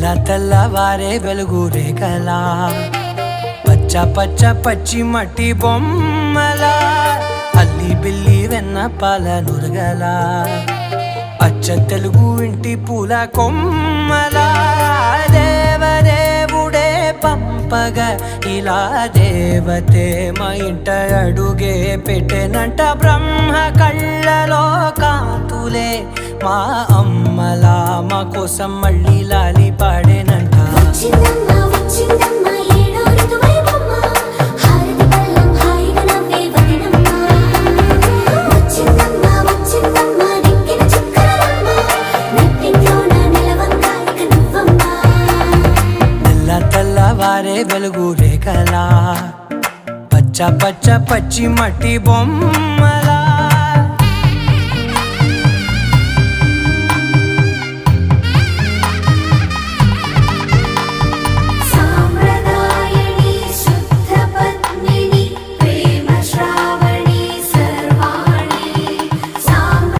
తెల్ల తెల్లవారే వెలుగు రేఖలా పచ్చ పచ్చ పచ్చి మట్టి బొమ్మలా అల్లి బిల్లి వెన్న పాల నురగలా అచ్చ తెలుగు ఇంటి పూల కొమ్మలా దేవదేవుడే పంపగా ఇలా దేవతే మా ఇంట అడుగే పెట్టెనంట బ్రహ్మ కళ్ళలో కాంతులే మా అమ్మలా మా కోసం మళ్ళీ లాలి పాడేనంట తెల్లవారే వెలుగు రేఖలా పచ్చ పచ్చ పచ్చి మట్టి బొమ్మలా